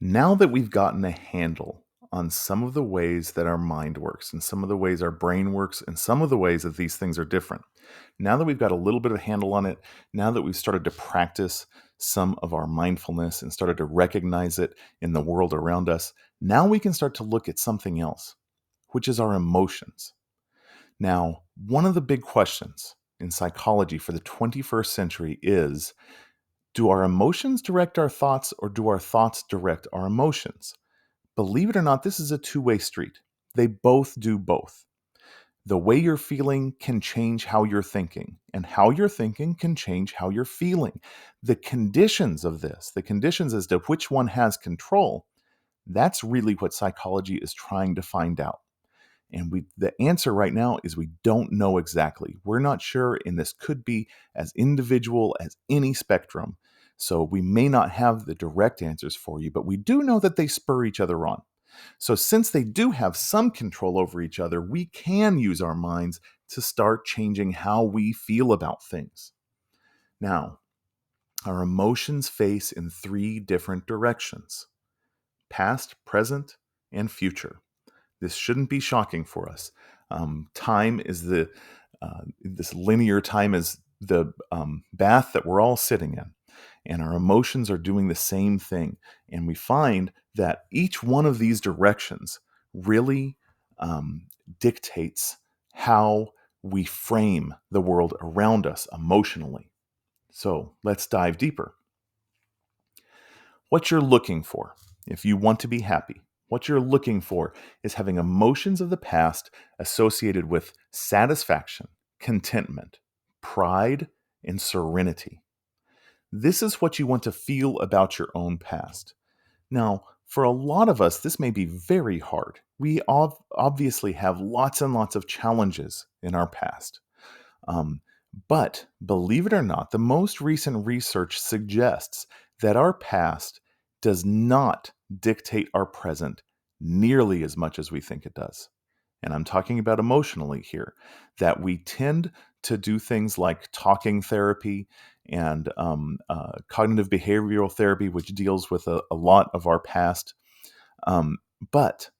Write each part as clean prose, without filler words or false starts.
Now that we've gotten a handle on some of the ways that our mind works and some of the ways our brain works and some of the ways that these things are different, now that we've got a little bit of a handle on it, now that we've started to practice some of our mindfulness and started to recognize it in the world around us, now we can start to look at something else, which is our emotions. Now, one of the big questions in psychology for the 21st century is, do our emotions direct our thoughts or do our thoughts direct our emotions? Believe it or not, this is a two-way street. They both do both. The way you're feeling can change how you're thinking, and how you're thinking can change how you're feeling. The conditions of this, the conditions as to which one has control, that's really what psychology is trying to find out. And the answer right now is we don't know exactly. We're not sure, and this could be as individual as any spectrum. So we may not have the direct answers for you, but we do know that they spur each other on. So since they do have some control over each other, we can use our minds to start changing how we feel about things. Now, our emotions face in three different directions: past, present, and future. This shouldn't be shocking for us. Time is this linear time is the bath that we're all sitting in, and our emotions are doing the same thing. And we find that each one of these directions really dictates how we frame the world around us emotionally. So let's dive deeper. What you're looking for, if you want to be happy, what you're looking for is having emotions of the past associated with satisfaction, contentment, pride, and serenity. This is what you want to feel about your own past. Now, for a lot of us, this may be very hard. We obviously have lots and lots of challenges in our past. Um, but believe it or not, the most recent research suggests that our past does not dictate our present nearly as much as we think it does. And I'm talking about emotionally here, that we tend to do things like talking therapy and cognitive behavioral therapy, which deals with a lot of our past. But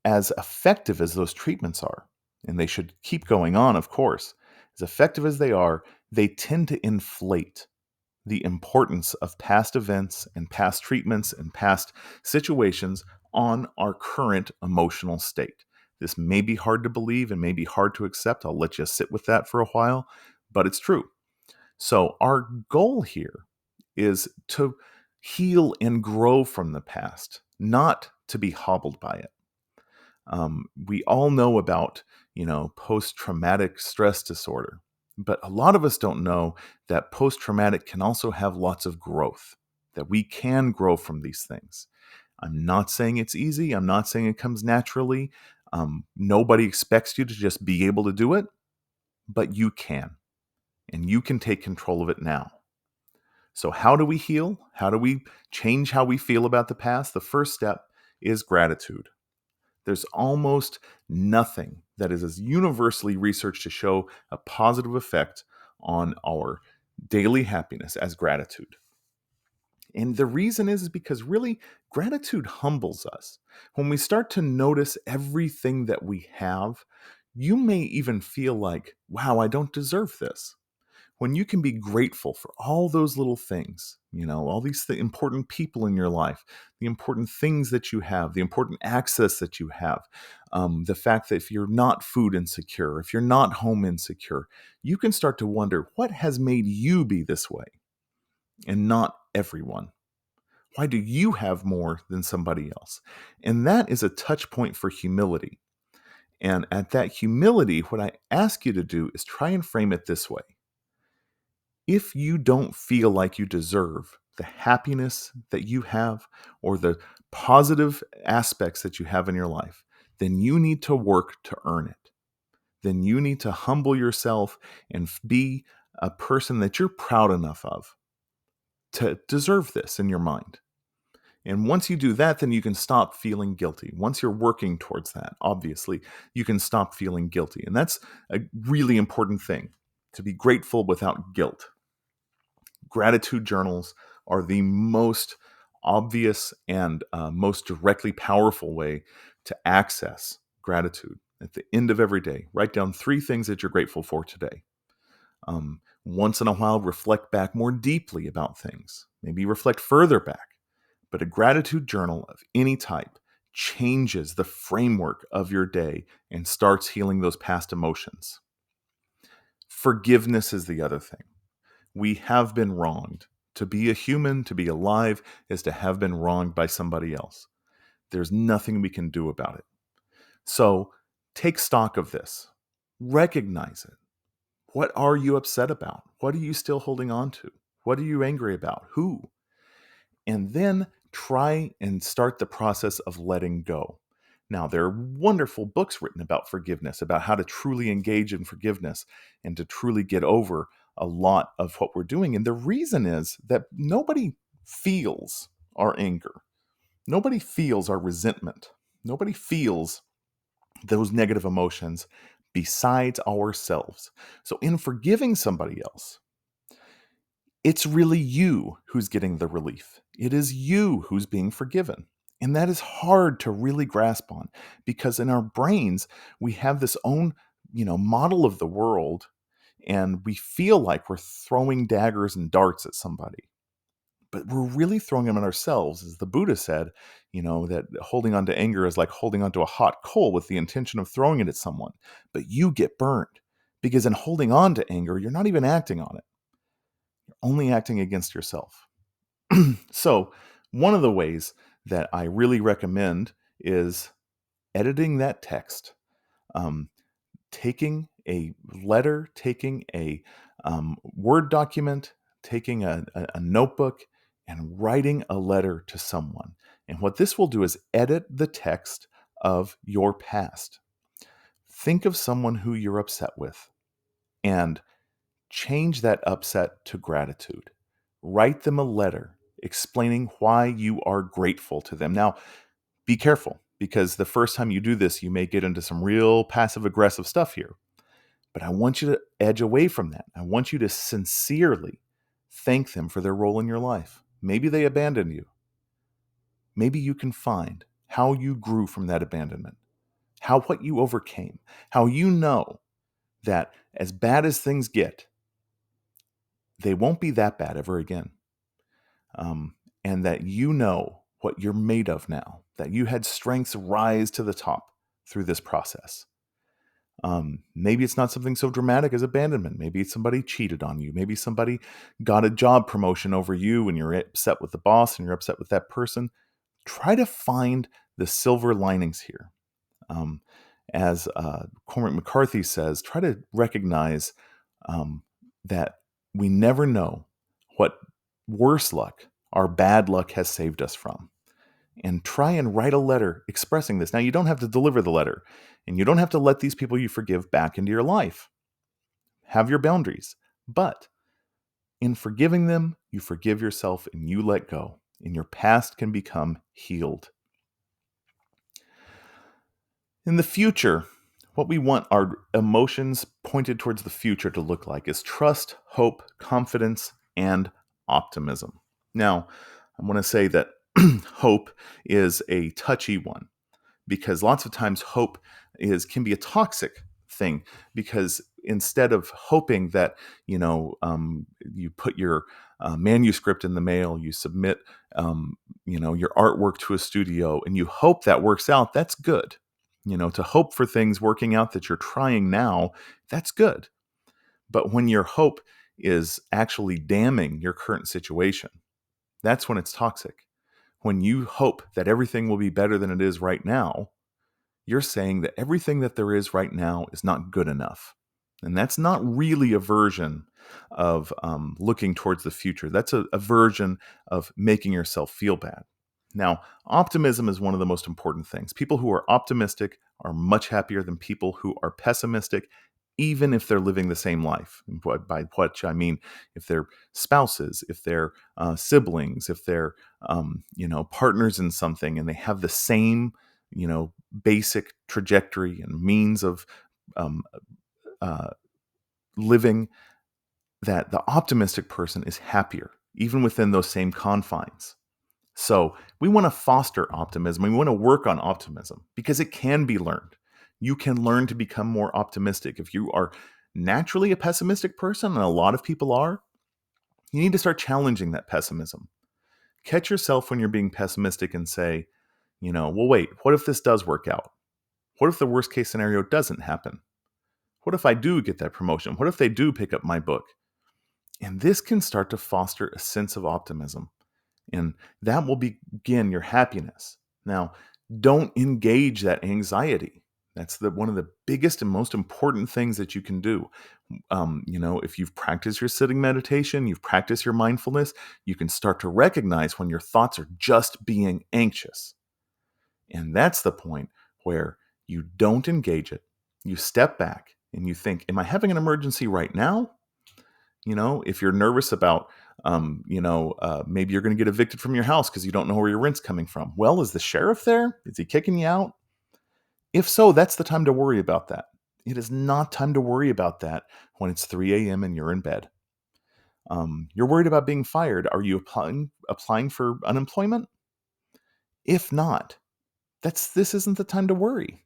as effective as those treatments are, and they should keep going on, of course, as effective as they tend to inflate the importance of past events and past treatments and past situations on our current emotional state. This may be hard to believe and may be hard to accept. I'll let you sit with that for a while, but it's true. So, our goal here is to heal and grow from the past, not to be hobbled by it. We all know about, post-traumatic stress disorder, but a lot of us don't know that post-traumatic can also have lots of growth, that we can grow from these things. I'm not saying it's easy. I'm not saying it comes naturally. Nobody expects you to just be able to do it, but you can, and you can take control of it now. So how do we heal? How do we change how we feel about the past? The first step is gratitude. There's almost nothing that is as universally researched to show a positive effect on our daily happiness as gratitude. And the reason is because really gratitude humbles us. When we start to notice everything that we have, you may even feel like, wow, I don't deserve this. When you can be grateful for all those little things, all these important people in your life, the important things that you have, the important access that you have, the fact that if you're not food insecure, if you're not home insecure, you can start to wonder what has made you be this way and not everyone. Why do you have more than somebody else? And that is a touch point for humility. And at that humility, what I ask you to do is try and frame it this way. If you don't feel like you deserve the happiness that you have or the positive aspects that you have in your life, then you need to work to earn it. Then you need to humble yourself and be a person that you're proud enough of to deserve this in your mind. And once you do that, then you can stop feeling guilty. Once you're working towards that, obviously, you can stop feeling guilty. And that's a really important thing, to be grateful without guilt. Gratitude journals are the most obvious and most directly powerful way to access gratitude. At the end of every day, write down 3 things that you're grateful for today. Once in a while, reflect back more deeply about things. Maybe reflect further back. But a gratitude journal of any type changes the framework of your day and starts healing those past emotions. Forgiveness is the other thing. We have been wronged. To be a human, to be alive, is to have been wronged by somebody else. There's nothing we can do about it. So take stock of this. Recognize it. What are you upset about? What are you still holding on to? What are you angry about? Who? And then try and start the process of letting go. Now, there are wonderful books written about forgiveness, about how to truly engage in forgiveness and to truly get over a lot of what we're doing. And the reason is that nobody feels our anger. Nobody feels our resentment. Nobody feels those negative emotions besides ourselves. So, in forgiving somebody else, it's really you who's getting the relief. It is you who's being forgiven. And that is hard to really grasp on because in our brains, we have this own, model of the world and we feel like we're throwing daggers and darts at somebody. But we're really throwing them at ourselves. As the Buddha said, that holding on to anger is like holding onto a hot coal with the intention of throwing it at someone. But you get burned because in holding on to anger, you're not even acting on it. You're only acting against yourself. So, one of the ways that I really recommend is editing that text, um, taking a letter, taking a Word document, taking a notebook, and writing a letter to someone. And what this will do is edit the text of your past. Think of someone who you're upset with and change that upset to gratitude. Write them a letter explaining why you are grateful to them. Now, be careful because the first time you do this, you may get into some real passive aggressive stuff here. But I want you to edge away from that. I want you to sincerely thank them for their role in your life. Maybe they abandoned you. Maybe you can find how you grew from that abandonment, what you overcame, how you know that as bad as things get, they won't be that bad ever again. And that you know what you're made of now, that you had strengths rise to the top through this process. Maybe it's not something so dramatic as abandonment. Maybe it's somebody cheated on you. Maybe somebody got a job promotion over you and you're upset with the boss and you're upset with that person. Try to find the silver linings here. As Cormac McCarthy says, try to recognize that we never know what worse luck our bad luck has saved us from. And try and write a letter expressing this. Now, you don't have to deliver the letter, and you don't have to let these people you forgive back into your life. Have your boundaries. But in forgiving them, you forgive yourself and you let go, and your past can become healed. In the future, what we want our emotions pointed towards the future to look like is trust, hope, confidence, and optimism. Now, I want to say that hope is a touchy one because lots of times hope can be a toxic thing because instead of hoping that you put your manuscript in the mail, you submit your artwork to a studio and you hope that works out, that's good. To hope for things working out that you're trying now, that's good. But when your hope is actually damning your current situation, that's when it's toxic. When you hope that everything will be better than it is right now, you're saying that everything that there is right now is not good enough. And that's not really a version of looking towards the future. That's a version of making yourself feel bad. Now, optimism is one of the most important things. People who are optimistic are much happier than people who are pessimistic, even if they're living the same life. And by which I mean if they're spouses, if they're siblings, if they're partners in something, and they have the same basic trajectory and means of living, that the optimistic person is happier, even within those same confines. So we want to foster optimism. We want to work on optimism because it can be learned. You can learn to become more optimistic. If you are naturally a pessimistic person, and a lot of people are, you need to start challenging that pessimism. Catch yourself when you're being pessimistic and say, well, wait, what if this does work out? What if the worst case scenario doesn't happen? What if I do get that promotion? What if they do pick up my book? And this can start to foster a sense of optimism. And that will begin your happiness. Now, don't engage that anxiety. That's one of the biggest and most important things that you can do. If you've practiced your sitting meditation, you've practiced your mindfulness, you can start to recognize when your thoughts are just being anxious. And that's the point where you don't engage it. You step back and you think, am I having an emergency right now? If you're nervous about, maybe you're going to get evicted from your house because you don't know where your rent's coming from. Well, is the sheriff there? Is he kicking you out? If so, that's the time to worry about that. It is not time to worry about that when it's 3 a.m. and you're in bed. You're worried about being fired. Are you applying for unemployment? If not, this isn't the time to worry.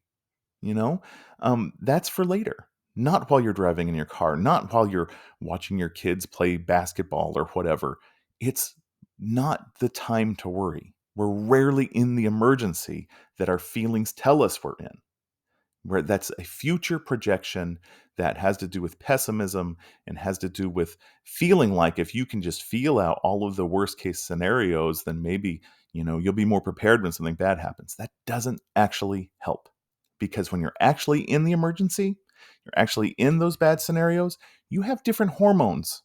That's for later. Not while you're driving in your car, not while you're watching your kids play basketball or whatever. It's not the time to worry. We're rarely in the emergency that our feelings tell us we're in. Where that's a future projection that has to do with pessimism and has to do with feeling like if you can just feel out all of the worst case scenarios, then maybe, you'll be more prepared when something bad happens. That doesn't actually help. Because when you're actually in the emergency, you're actually in those bad scenarios, you have different hormones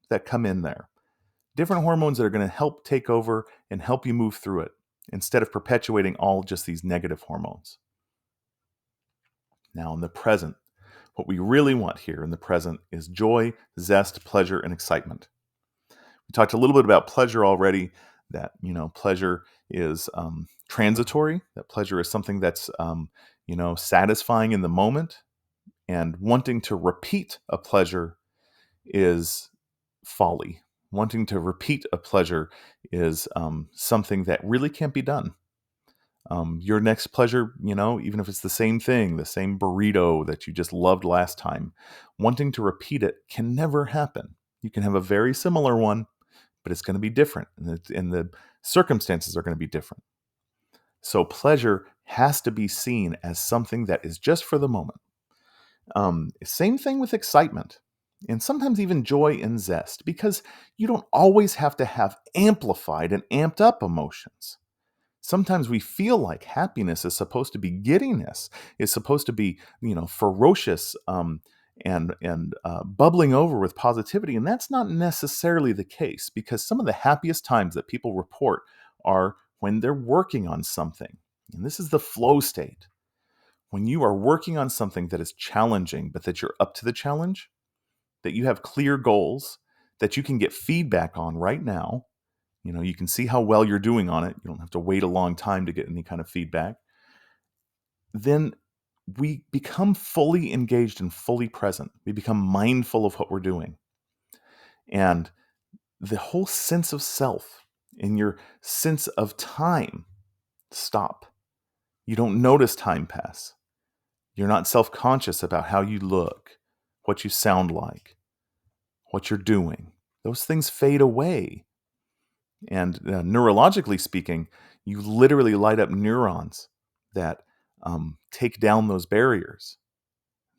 that come in there. Different hormones that are going to help take over and help you move through it instead of perpetuating all just these negative hormones. Now, in the present, what we really want here in the present is joy, zest, pleasure, and excitement. We talked a little bit about pleasure already, that, pleasure is transitory, that pleasure is something that's, satisfying in the moment, and wanting to repeat a pleasure is folly. Wanting to repeat a pleasure is something that really can't be done. Your next pleasure, even if it's the same thing, the same burrito that you just loved last time, wanting to repeat it can never happen. You can have a very similar one, but it's going to be different, and the circumstances are going to be different. So pleasure has to be seen as something that is just for the moment. Same thing with excitement, and sometimes even joy and zest, because you don't always have to have amplified and amped up emotions. Sometimes we feel like happiness is supposed to be giddiness, is supposed to be, ferocious and bubbling over with positivity, and that's not necessarily the case, because some of the happiest times that people report are when they're working on something, and this is the flow state. When you are working on something that is challenging, but that you're up to the challenge, that you have clear goals, that you can get feedback on right now. You can see how well you're doing on it. You don't have to wait a long time to get any kind of feedback. Then we become fully engaged and fully present. We become mindful of what we're doing. And the whole sense of self and your sense of time stop. You don't notice time pass. You're not self-conscious about how you look, what you sound like, what you're doing. Those things fade away. And neurologically speaking, you literally light up neurons that take down those barriers,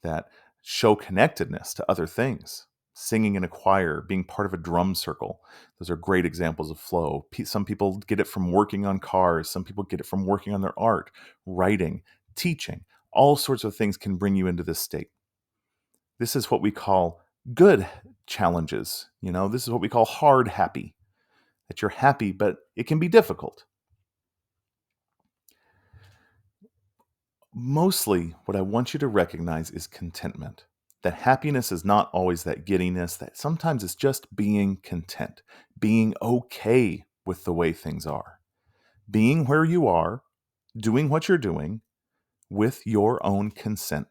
that show connectedness to other things. Singing in a choir, being part of a drum circle. Those are great examples of flow. Some people get it from working on cars. Some people get it from working on their art, writing, teaching. All sorts of things can bring you into this state. This is what we call good challenges. This is what we call hard happy. That you're happy, but it can be difficult. Mostly, what I want you to recognize is contentment. That happiness is not always that giddiness, that sometimes it's just being content, being okay with the way things are, being where you are, doing what you're doing with your own consent.